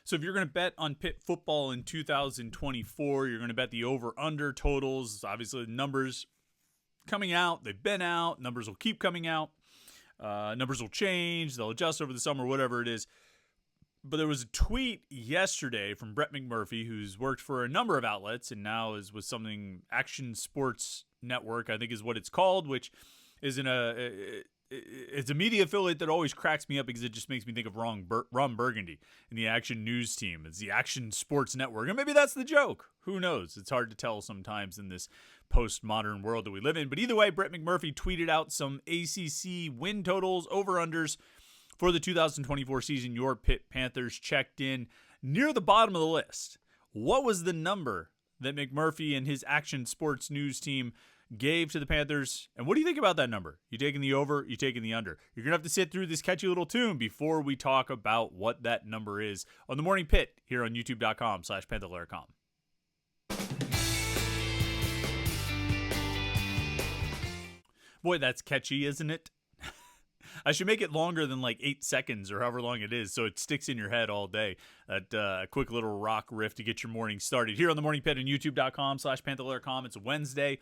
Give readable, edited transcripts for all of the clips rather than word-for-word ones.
So if you're going to bet on Pitt football in 2024, you're going to bet the over-under totals. Obviously, the numbers coming out. They've been out. Numbers will keep coming out. Numbers will change. They'll adjust over the summer, whatever it is. But there was a tweet yesterday from Brett McMurphy, who's worked for a number of outlets and now is with something Action Sports Network, I think is what it's called, which is it's a media affiliate that always cracks me up because it just makes me think of Ron Burgundy and the Action News team. It's the Action Sports Network. And maybe that's the joke. Who knows? It's hard to tell sometimes in this postmodern world that we live in. But either way, Brett McMurphy tweeted out some ACC win totals, over-unders for the 2024 season. Your Pitt Panthers checked in near the bottom of the list. What was the number that McMurphy and his Action Sports News team gave to the Panthers? And what do you think about that number? You taking the over? You taking the under? You're going to have to sit through this catchy little tune before we talk about what that number is on the Morning Pitt here on youtube.com/Panther-Lair.com. Boy, that's catchy, isn't it? I should make it longer than like 8 seconds or however long it is so it sticks in your head all day. That quick little rock riff to get your morning started here on the Morning Pitt on youtube.com/Panther-Lair.com. It's Wednesday.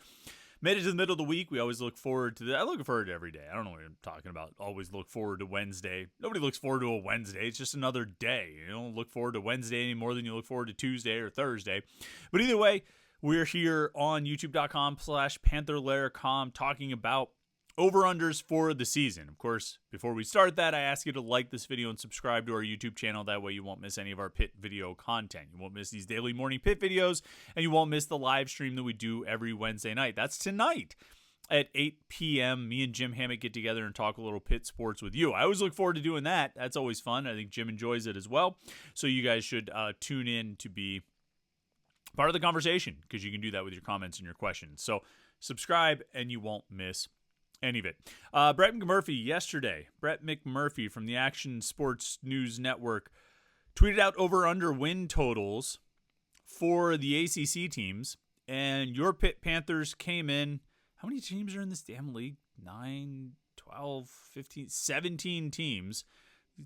Made it to the middle of the week. We always look forward to that. I look forward to every day. I don't know what I'm talking about. Always look forward to Wednesday. Nobody looks forward to a Wednesday. It's just another day. You don't look forward to Wednesday any more than you look forward to Tuesday or Thursday. But either way, we're here on youtube.com/Panther-Lair.com talking about over-unders for the season. Of course, before we start that, I ask you to like this video and subscribe to our YouTube channel. That way you won't miss any of our Pitt video content. You won't miss these daily morning Pitt videos, and you won't miss the live stream that we do every Wednesday night. That's tonight at 8 p.m. Me and Jim Hammett get together and talk a little Pitt sports with you. I always look forward to doing that. That's always fun. I think Jim enjoys it as well. So you guys should tune in to be part of the conversation because you can do that with your comments and your questions. So subscribe and you won't miss any of it. Brett McMurphy from the Action Sports News Network tweeted out over-under win totals for the ACC teams, and your Pitt Panthers came in. How many teams are in this damn league? 9, 12, 15, 17 teams.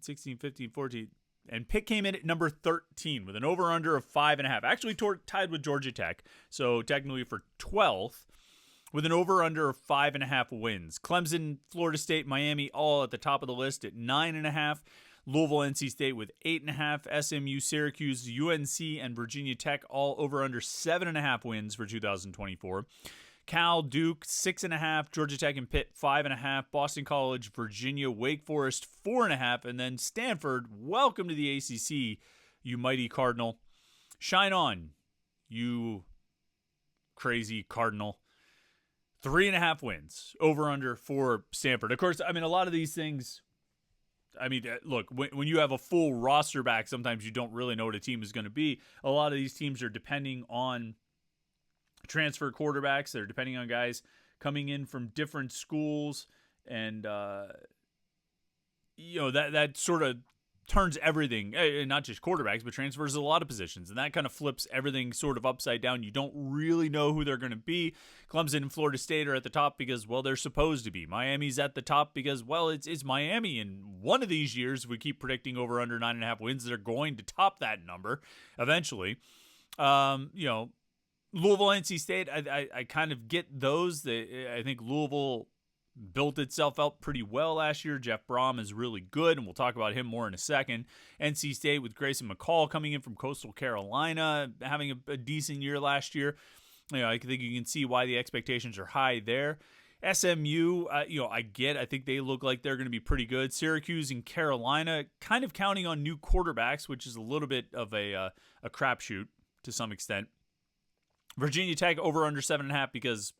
16, 15, 14. And Pitt came in at number 13 with an over-under of 5.5. Actually tied with Georgia Tech, so technically for 12th. With an over-under of 5.5 wins. Clemson, Florida State, Miami all at the top of the list at 9.5. Louisville, NC State with 8.5. SMU, Syracuse, UNC, and Virginia Tech all over under 7.5 wins for 2024. Cal, Duke, 6.5. Georgia Tech and Pitt, 5.5. Boston College, Virginia, Wake Forest, 4.5. And then Stanford, welcome to the ACC, you mighty Cardinal. Shine on, you crazy Cardinal. 3.5 wins over under for Stanford. Of course, I mean, a lot of these things, I mean, look, when you have a full roster back, sometimes you don't really know what a team is going to be. A lot of these teams are depending on transfer quarterbacks. They're depending on guys coming in from different schools. And, that sort of turns everything, not just quarterbacks, but transfers a lot of positions. And that kind of flips everything sort of upside down. You don't really know who they're going to be. Clemson and Florida State are at the top because, well, they're supposed to be. Miami's at the top because, well, it's Miami. And one of these years, we keep predicting over under 9.5 wins. They're going to top that number eventually. Louisville, NC State, I kind of get those. I think Louisville built itself out pretty well last year. Jeff Brom is really good, and we'll talk about him more in a second. NC State with Grayson McCall coming in from Coastal Carolina, having a decent year last year. I think you can see why the expectations are high there. SMU, I think they look like they're going to be pretty good. Syracuse and Carolina kind of counting on new quarterbacks, which is a little bit of a crapshoot to some extent. Virginia Tech over under 7.5 because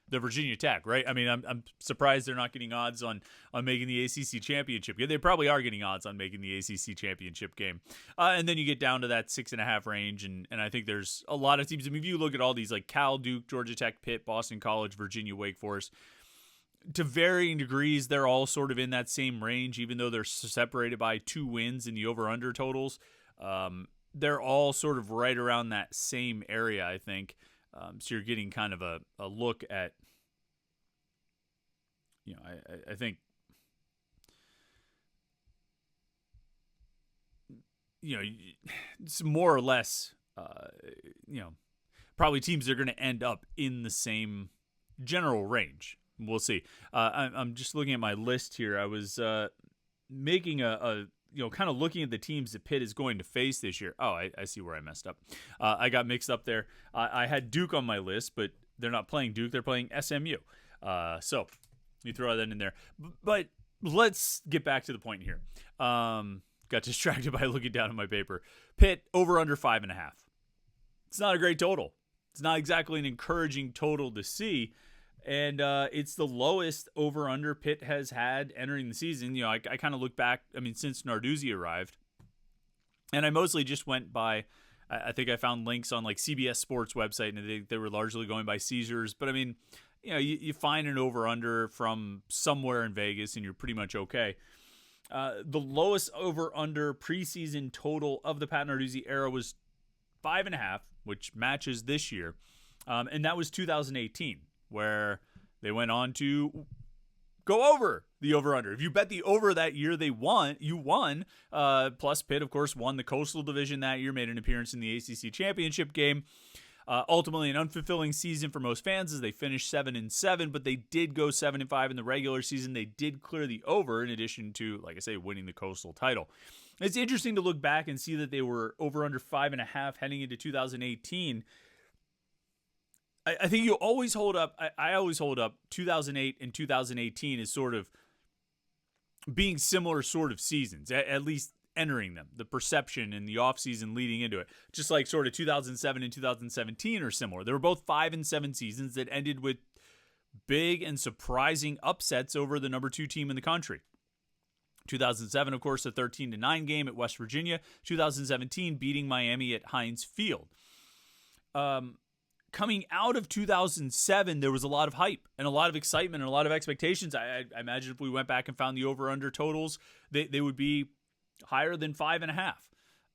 the Virginia Tech, right? I mean, I'm surprised they're not getting odds on making the ACC championship game. They probably are getting odds on making the ACC championship game. And then you get down to that 6.5 range, and I think there's a lot of teams. I mean, if you look at all these, like Cal, Duke, Georgia Tech, Pitt, Boston College, Virginia, Wake Forest, to varying degrees, they're all sort of in that same range, even though they're separated by 2 wins in the over-under totals. They're all sort of right around that same area, I think. So you're getting kind of a look at, I think, it's more or less, probably teams that are going to end up in the same general range. We'll see. I'm just looking at my list here. I was making kind of looking at the teams that Pitt is going to face this year. Oh, I see where I messed up. I got mixed up there. I had Duke on my list, but they're not playing Duke. They're playing SMU. So you throw that in there. But let's get back to the point here. Got distracted by looking down at my paper. Pitt over under 5.5. It's not a great total. It's not exactly an encouraging total to see. And it's the lowest over under Pitt has had entering the season. I kind of look back, since Narduzzi arrived. And I mostly just went by, I think I found links on like CBS Sports website, and they were largely going by Caesars. But you find an over under from somewhere in Vegas and you're pretty much okay. The lowest over under preseason total of the Pat Narduzzi era was 5.5, which matches this year. And that was 2018. Where they went on to go over the over-under. If you bet the over that year, you won. Plus, Pitt, of course, won the Coastal Division that year, made an appearance in the ACC Championship game. Ultimately, an unfulfilling season for most fans as they finished 7-7, but they did go 7-5 in the regular season. They did clear the over in addition to, like I say, winning the Coastal title. It's interesting to look back and see that they were over under 5.5 heading into 2018. I think you always hold up, I always hold up 2008 and 2018 as sort of being similar sort of seasons, at least entering them, the perception and the offseason leading into it. Just like sort of 2007 and 2017 are similar. They were both 5-7 seasons that ended with big and surprising upsets over the number 2 team in the country. 2007, of course, a 13-9 game at West Virginia. 2017, beating Miami at Heinz Field. Coming out of 2007, there was a lot of hype and a lot of excitement and a lot of expectations. I imagine if we went back and found the over-under totals, they would be higher than 5.5.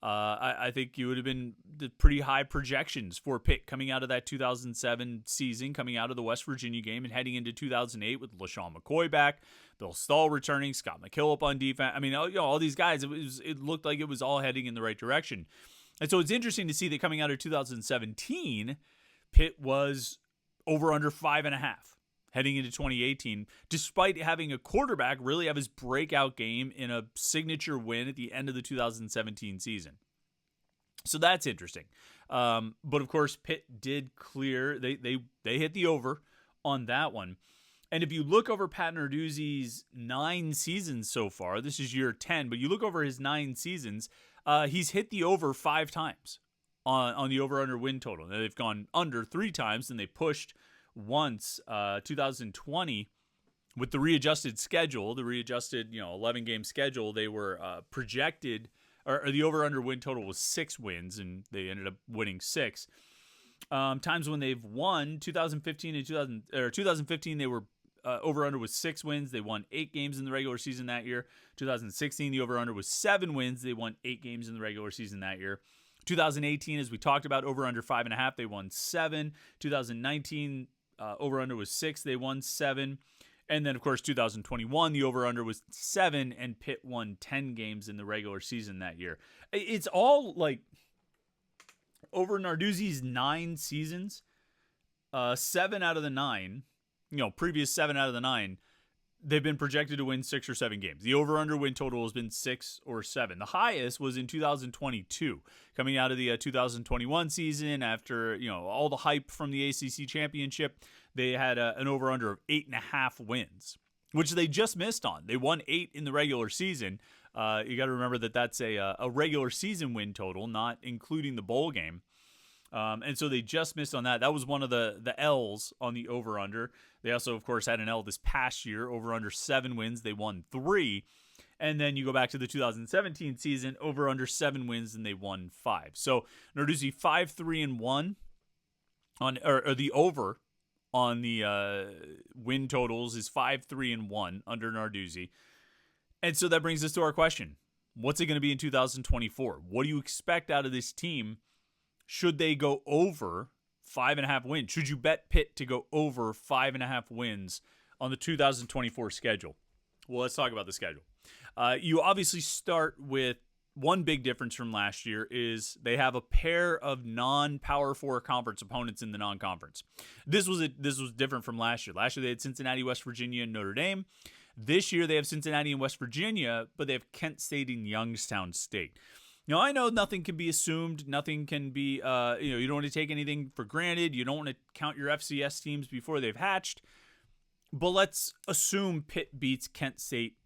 I think you would have been the pretty high projections for Pitt coming out of that 2007 season, coming out of the West Virginia game and heading into 2008 with LaShawn McCoy back, Bill Stahl returning, Scott McKillop on defense. All these guys, it looked like it was all heading in the right direction. And so it's interesting to see that coming out of 2017, Pitt was over under 5.5 heading into 2018, despite having a quarterback really have his breakout game in a signature win at the end of the 2017 season. So that's interesting. But of course, Pitt did clear. They hit the over on that one. And if you look over Pat Narduzzi's 9 seasons so far, this is year 10, but you look over his 9 seasons, he's hit the over 5 times. On the over-under win total. Now, they've gone under 3 times, and they pushed once, 2020, with the readjusted schedule, the readjusted 11-game schedule. They were projected, or the over-under win total was 6 wins, and they ended up winning 6. Times when they've won, 2015 and 2015, they were over-under was 6 wins. They won 8 games in the regular season that year. 2016, the over-under was 7 wins. They won 8 games in the regular season that year. 2018, as we talked about, over under 5.5, they won 7. 2019, over under was 6, they won 7. And then, of course, 2021, the over under was 7, and Pitt won 10 games in the regular season that year. It's all like over Narduzzi's 9 seasons, 7 out of the 9, previous 7 out of the 9, they've been projected to win 6 or 7 games. The over-under win total has been 6 or 7. The highest was in 2022, coming out of the 2021 season after all the hype from the ACC championship. They had an over-under of 8.5 wins, which they just missed on. They won 8 in the regular season. You got to remember that that's a regular season win total, not including the bowl game. And so they just missed on that. That was one of the L's on the over-under. They also, of course, had an L this past year, over-under 7 wins. They won 3. And then you go back to the 2017 season, over-under 7 wins, and they won 5. So Narduzzi 5-3-1 on, or the over on the win totals is 5-3-1 under Narduzzi. And so that brings us to our question. What's it going to be in 2024? What do you expect out of this team? Should they go over 5.5 wins? Should you bet Pitt to go over 5.5 wins on the 2024 schedule? Well, let's talk about the schedule. You obviously start with one big difference from last year is they have a pair of non-Power 4 conference opponents in the non-conference. This was different from last year. Last year they had Cincinnati, West Virginia, and Notre Dame. This year they have Cincinnati and West Virginia, but they have Kent State and Youngstown State. Now, I know nothing can be assumed. Nothing can be, you don't want to take anything for granted. You don't want to count your FCS teams before they've hatched. But let's assume Pitt beats Kent State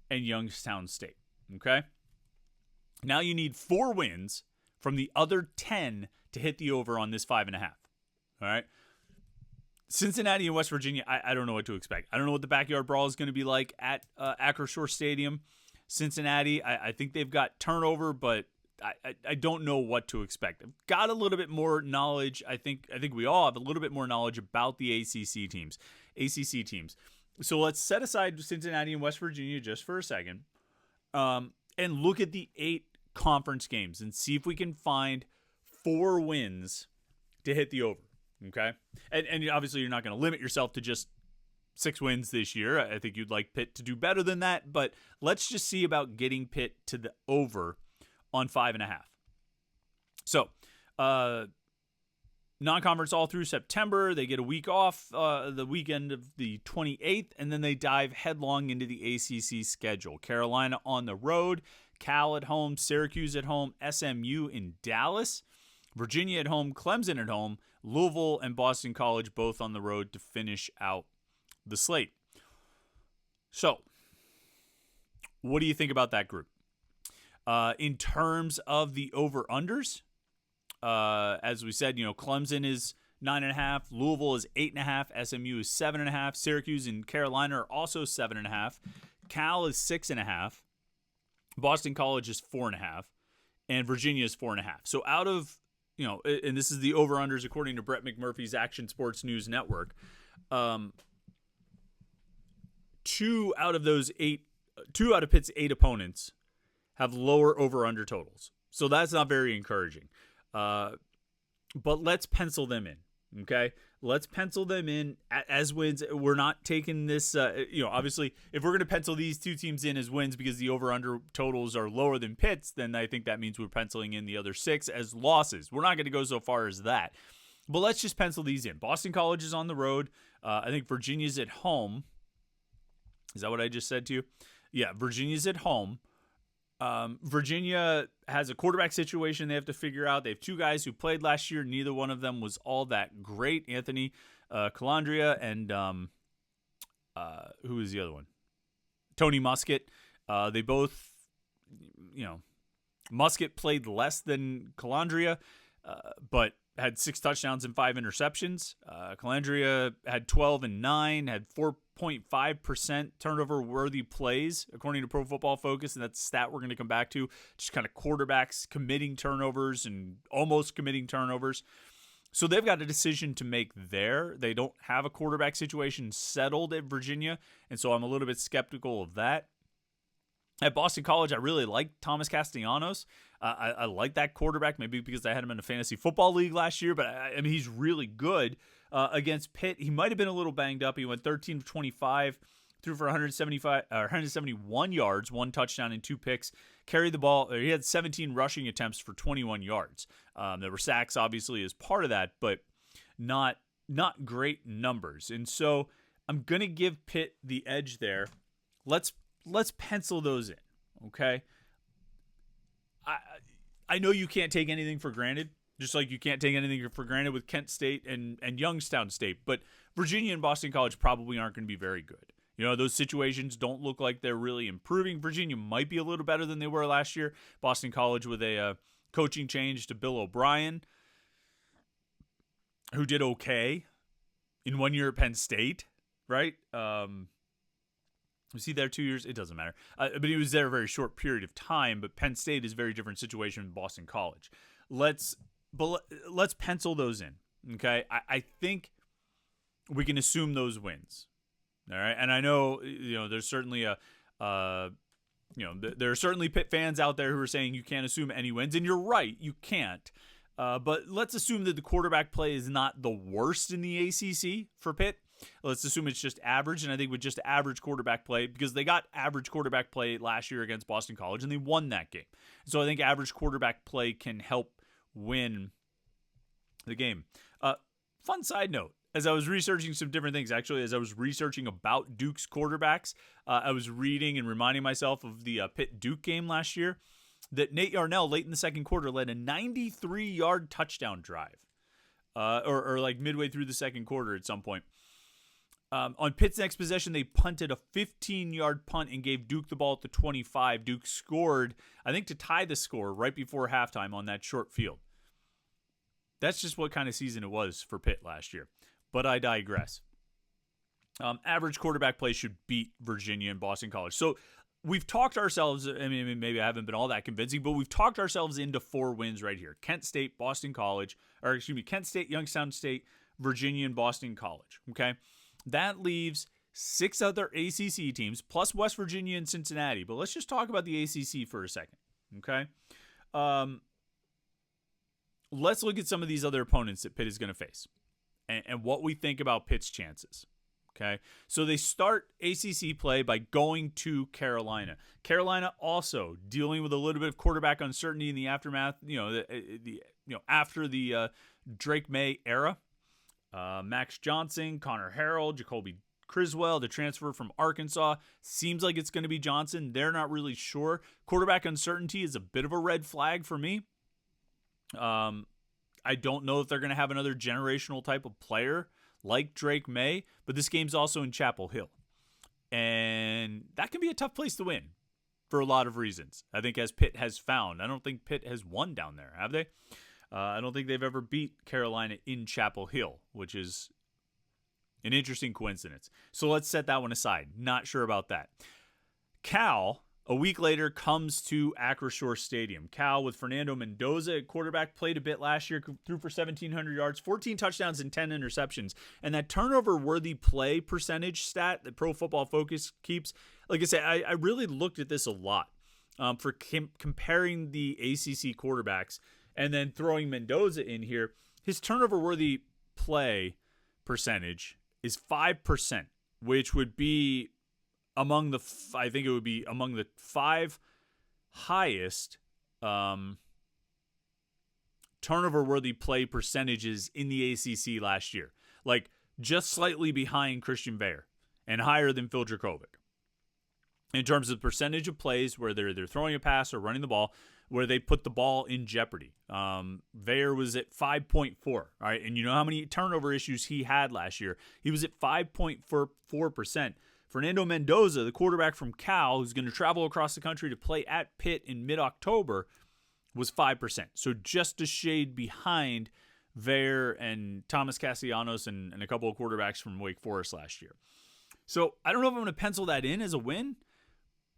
and Youngstown State, okay? Now you need 4 wins from the other 10 to hit the over on this 5.5. All right. Cincinnati and West Virginia, I don't know what to expect. I don't know what the backyard brawl is going to be like at Acrisure Stadium. Cincinnati, I think they've got turnover, but I don't know what to expect. I've got a little bit more knowledge. I think we all have a little bit more knowledge about the ACC teams. So let's set aside Cincinnati and West Virginia just for a second. And look at the 8 conference games and see if we can find 4 wins to hit the over, okay? And obviously you're not going to limit yourself to just 6 wins this year. I think you'd like Pitt to do better than that, but let's just see about getting Pitt to the over on 5.5. So, non-conference all through September. They get a week off the weekend of the 28th, and then they dive headlong into the ACC schedule. Carolina on the road, Cal at home, Syracuse at home, SMU in Dallas, Virginia at home, Clemson at home, Louisville and Boston College both on the road to finish out the slate. So, what do you think about that group? In terms of the over-unders, as we said, Clemson is 9.5, Louisville is 8.5, SMU is 7.5, Syracuse and Carolina are also 7.5, Cal is 6.5, Boston College is 4.5, and Virginia is 4.5. So out of, and this is the over-unders according to Brett McMurphy's Action Sports News Network, 2 out of Pitt's 8 opponents have lower over-under totals. So that's not very encouraging. But let's pencil them in, okay? Let's pencil them in as wins. We're not taking this, obviously, if we're going to pencil these 2 teams in as wins because the over-under totals are lower than Pitt's, then I think that means we're penciling in the other 6 as losses. We're not going to go so far as that. But let's just pencil these in. Boston College is on the road. I think Virginia's at home. Is that what I just said to you? Yeah, Virginia's at home. Virginia has a quarterback situation they have to figure out. They have 2 guys who played last year. Neither one of them was all that great. Anthony Calandria and who is the other one? Tony Muskett. They both, Muskett played less than Calandria, but had 6 touchdowns and 5 interceptions. Calandria had 12 and 9, had 4.5% turnover-worthy plays, according to Pro Football Focus, and that's a stat we're going to come back to. Just kind of quarterbacks committing turnovers and almost committing turnovers. So they've got a decision to make there. They don't have a quarterback situation settled at Virginia, and so I'm a little bit skeptical of that. At Boston College, I really like Thomas Castellanos. I like that quarterback, maybe because I had him in a fantasy football league last year, but I mean, he's really good. Against Pitt, he might have been a little banged up. He went 13 of 25, threw for 171 yards, 1 touchdown and 2 picks. Carried the ball. He had 17 rushing attempts for 21 yards. There were sacks, obviously, as part of that, but not great numbers. And so I'm going to give Pitt the edge there. Let's pencil those in, okay? I know you can't take anything for granted, just like you can't take anything for granted with Kent State and Youngstown State, but Virginia and Boston College probably aren't going to be very good. Those situations don't look like they're really improving. Virginia might be a little better than they were last year. Boston College with a coaching change to Bill O'Brien, who did okay in 1 year at Penn State, right? Was he there 2 years? It doesn't matter. But he was there a very short period of time. But Penn State is a very different situation than Boston College. Let's pencil those in. Okay, I think we can assume those wins. All right, and I know there's certainly there are certainly Pitt fans out there who are saying you can't assume any wins, and you're right, you can't. But let's assume that the quarterback play is not the worst in the ACC for Pitt. Let's assume it's just average, and I think with just average quarterback play, because they got average quarterback play last year against Boston College, and they won that game. So I think average quarterback play can help win the game. Fun side note, as I was researching some different things, actually, as I was researching about Duke's quarterbacks, I was reading and reminding myself of the Pitt-Duke game last year, that Nate Yarnell, late in the second quarter, led a 93-yard touchdown drive, or like midway through the second quarter at some point. On Pitt's next possession, they punted a 15-yard punt and gave Duke the ball at the 25. Duke scored, I think, to tie the score right before halftime on that short field. That's just what kind of season it was for Pitt last year. But I digress. Average quarterback play should beat Virginia and Boston College. So we've talked ourselves, I mean, maybe I haven't been all that convincing, but we've talked ourselves into 4 wins right here. Kent State, Boston College, Kent State, Youngstown State, Virginia, and Boston College. Okay? That leaves 6 other ACC teams, plus West Virginia and Cincinnati. But let's just talk about the ACC for a second. Okay? Let's look at some of these other opponents that Pitt is going to face and what we think about Pitt's chances. Okay, so they start ACC play by going to Carolina. Carolina also dealing with a little bit of quarterback uncertainty in the aftermath. After the Drake May era, Max Johnson, Connor Harrell, Jacoby Criswell, the transfer from Arkansas, seems like it's going to be Johnson. They're not really sure. Quarterback uncertainty is a bit of a red flag for me. I don't know if they're going to have another generational type of player like Drake May, but this game's also in Chapel Hill. And that can be a tough place to win for a lot of reasons. I think as Pitt has found. I don't think Pitt has won down there, have they? I don't think they've ever beat Carolina in Chapel Hill, which is an interesting coincidence. So let's set that one aside. Not sure about that. Cal, a week later, comes to Acrisure Stadium. Cal, with Fernando Mendoza at quarterback, played a bit last year, threw for 1,700 yards, 14 touchdowns, and 10 interceptions. And that turnover-worthy play percentage stat that Pro Football Focus keeps, like I said, I really looked at this a lot for comparing the ACC quarterbacks and then throwing Mendoza in here. His turnover-worthy play percentage is 5%, which would be among the 5 highest turnover-worthy play percentages in the ACC last year. Like, just slightly behind Christian Veer and higher than Phil Dracovic. In terms of percentage of plays where they're either throwing a pass or running the ball, where they put the ball in jeopardy. Veer was at 5.4, all right? And you know how many turnover issues he had last year? He was at 5.4%. Fernando Mendoza, the quarterback from Cal, who's going to travel across the country to play at Pitt in mid-October, was 5%. So just a shade behind Veer and Thomas Castellanos and a couple of quarterbacks from Wake Forest last year. So I don't know if I'm going to pencil that in as a win,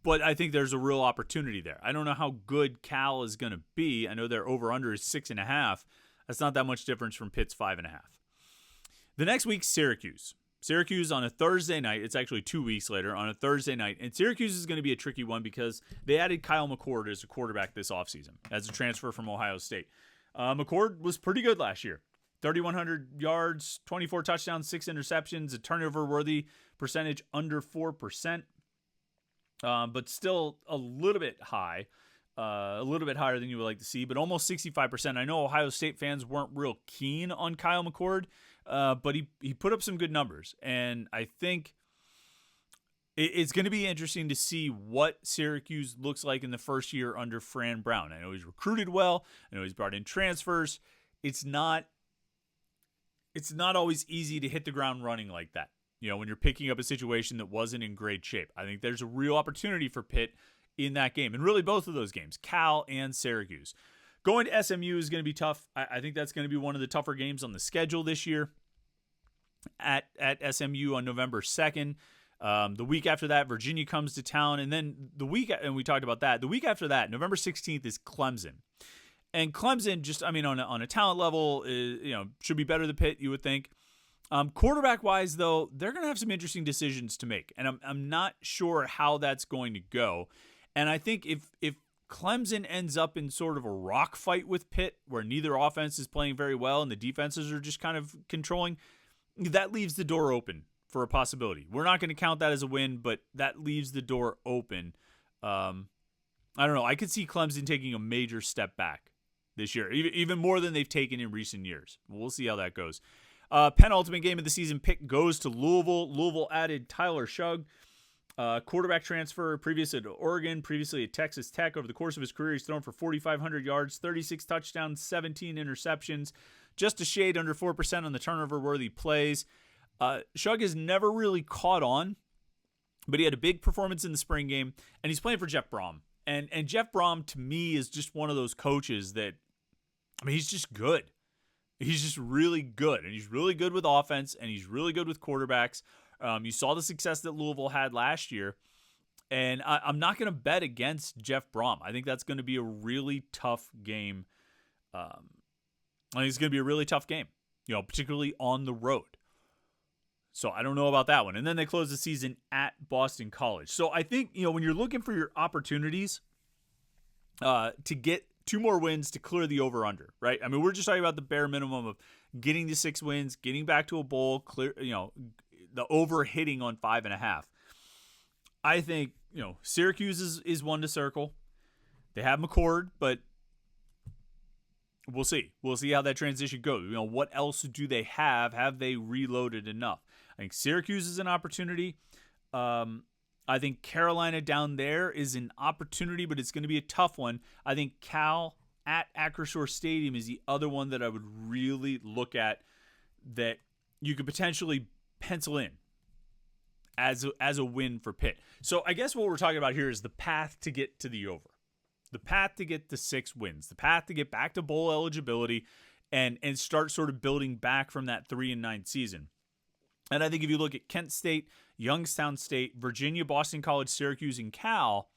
but I think there's a real opportunity there. I don't know how good Cal is going to be. I know their over-under is 6.5. That's not that much difference from Pitt's 5.5. The next week, Syracuse. Syracuse on a Thursday night. It's actually 2 weeks later on a Thursday night. And Syracuse is going to be a tricky one because they added Kyle McCord as a quarterback this offseason as a transfer from Ohio State. McCord was pretty good last year. 3,100 yards, 24 touchdowns, 6 interceptions, a turnover-worthy percentage under 4%. But still a little bit high. A little bit higher than you would like to see, but almost 65%. I know Ohio State fans weren't real keen on Kyle McCord, but he put up some good numbers. And I think it's going to be interesting to see what Syracuse looks like in the first year under Fran Brown. I know he's recruited well. I know he's brought in transfers. It's not always easy to hit the ground running like that. You know, when you're picking up a situation that wasn't in great shape. I think there's a real opportunity for Pitt in that game. And really both of those games, Cal and Syracuse. Going to SMU is going to be tough. I think that's going to be one of the tougher games on the schedule this year at SMU on November 2nd. The week after that, Virginia comes to town. And then and we talked about that. The week after that, November 16th is Clemson. And Clemson just, on a talent level, should be better than Pitt, you would think. Quarterback-wise, though, they're going to have some interesting decisions to make. And I'm not sure how that's going to go. And I think if Clemson ends up in sort of a rock fight with Pitt, where neither offense is playing very well and the defenses are just kind of controlling, that leaves the door open for a possibility. We're not going to count that as a win, but that leaves the door open. I don't know. I could see Clemson taking a major step back this year, even more than they've taken in recent years. We'll see how that goes. Penultimate game of the season, Pitt goes to Louisville. Louisville added Tyler Shugg, quarterback transfer, previously at Oregon, previously at Texas Tech. Over the course of his career, he's thrown for 4,500 yards, 36 touchdowns, 17 interceptions, just a shade under 4% on the turnover-worthy plays. Shugg has never really caught on, but he had a big performance in the spring game, and he's playing for Jeff Brom. And Jeff Brom, to me, is just one of those coaches that, I mean, he's just good. He's just really good, and he's really good with offense, and he's really good with quarterbacks. You saw the success that Louisville had last year, and I'm not going to bet against Jeff Brom. I think that's going to be a really tough game. I think it's going to be a really tough game, particularly on the road. So I don't know about that one. And then they close the season at Boston College. So I think, when you're looking for your opportunities to get 2 more wins to clear the over-under, right? I mean, we're just talking about the bare minimum of getting to 6 wins, getting back to a bowl, clear, the over-hitting on 5.5. I think, Syracuse is one to circle. They have McCord, but we'll see. We'll see how that transition goes. What else do they have? Have they reloaded enough? I think Syracuse is an opportunity. I think Carolina down there is an opportunity, but it's going to be a tough one. I think Cal at Acrisure Stadium is the other one that I would really look at that you could potentially pencil in as a win for Pitt. So I guess what we're talking about here is the path to get to the over. The path to get to 6 wins. The path to get back to bowl eligibility and start sort of building back from that 3-9 season. And I think if you look at Kent State, Youngstown State, Virginia, Boston College, Syracuse, and Cal,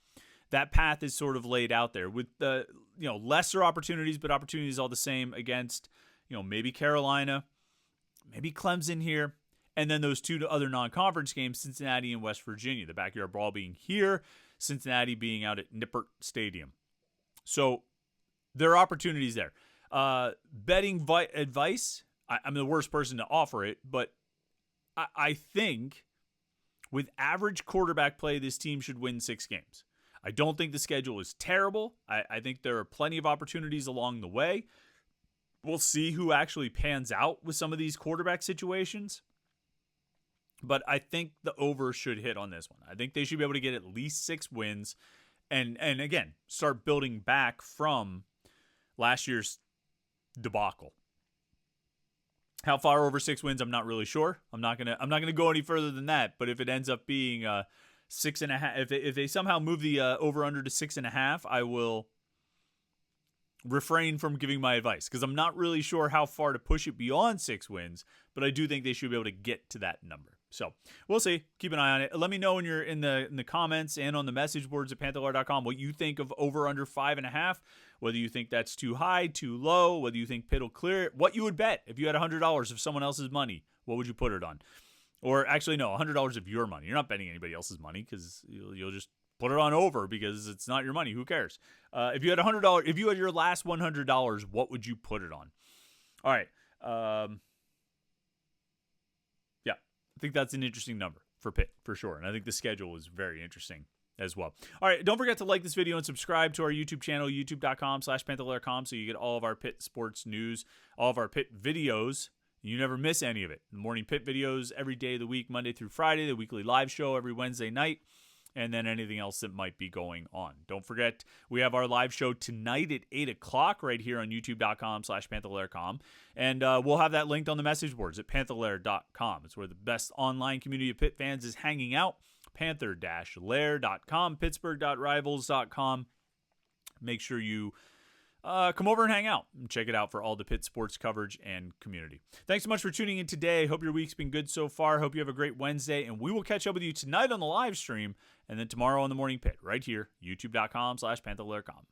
that path is sort of laid out there with the lesser opportunities, but opportunities all the same against maybe Carolina, maybe Clemson here, and then those 2 other non-conference games, Cincinnati and West Virginia. The backyard brawl being here, Cincinnati being out at Nippert Stadium. So there are opportunities there. Betting advice, I'm the worst person to offer it, but I think with average quarterback play, this team should win 6 games. I don't think the schedule is terrible. I think there are plenty of opportunities along the way. We'll see who actually pans out with some of these quarterback situations. But I think the over should hit on this one. I think they should be able to get at least 6 wins and again, start building back from last year's debacle. How far over 6 wins, I'm not really sure. I'm not gonna go any further than that. But if it ends up being 6.5, if they somehow move the over under to 6.5, I will refrain from giving my advice because I'm not really sure how far to push it beyond 6 wins. But I do think they should be able to get to that number. So we'll see. Keep an eye on it. Let me know when you're in the comments and on the message boards at Panther-Lair.com what you think of over under 5.5. Whether you think that's too high, too low, whether you think Pitt will clear it, what you would bet if you had $100 of someone else's money, what would you put it on? Or actually, no, $100 of your money. You're not betting anybody else's money because you'll just put it on over because it's not your money. Who cares? If you had $100, if you had your last $100, what would you put it on? All right. Yeah, I think that's an interesting number for Pitt for sure, and I think the schedule is very interesting as well. All right, don't forget to like this video and subscribe to our YouTube channel, youtube.com/Panther-Lair.com, so you get all of our Pitt sports news, all of our Pitt videos. You never miss any of it. The Morning Pitt videos every day of the week, Monday through Friday, the weekly live show every Wednesday night, and then anything else that might be going on. Don't forget, we have our live show tonight at 8 o'clock right here on youtube.com/Panther-Lair.com, and we'll have that linked on the message boards at Panther-Lair.com. It's where the best online community of Pitt fans is hanging out. Panther-Lair.com, Pittsburgh.rivals.com. Make sure you come over and hang out and check it out for all the Pitt sports coverage and community. Thanks so much for tuning in today. Hope your week's been good so far. Hope you have a great Wednesday, and we will catch up with you tonight on the live stream and then tomorrow on the Morning Pit right here, youtube.com/Panther-Lair.com.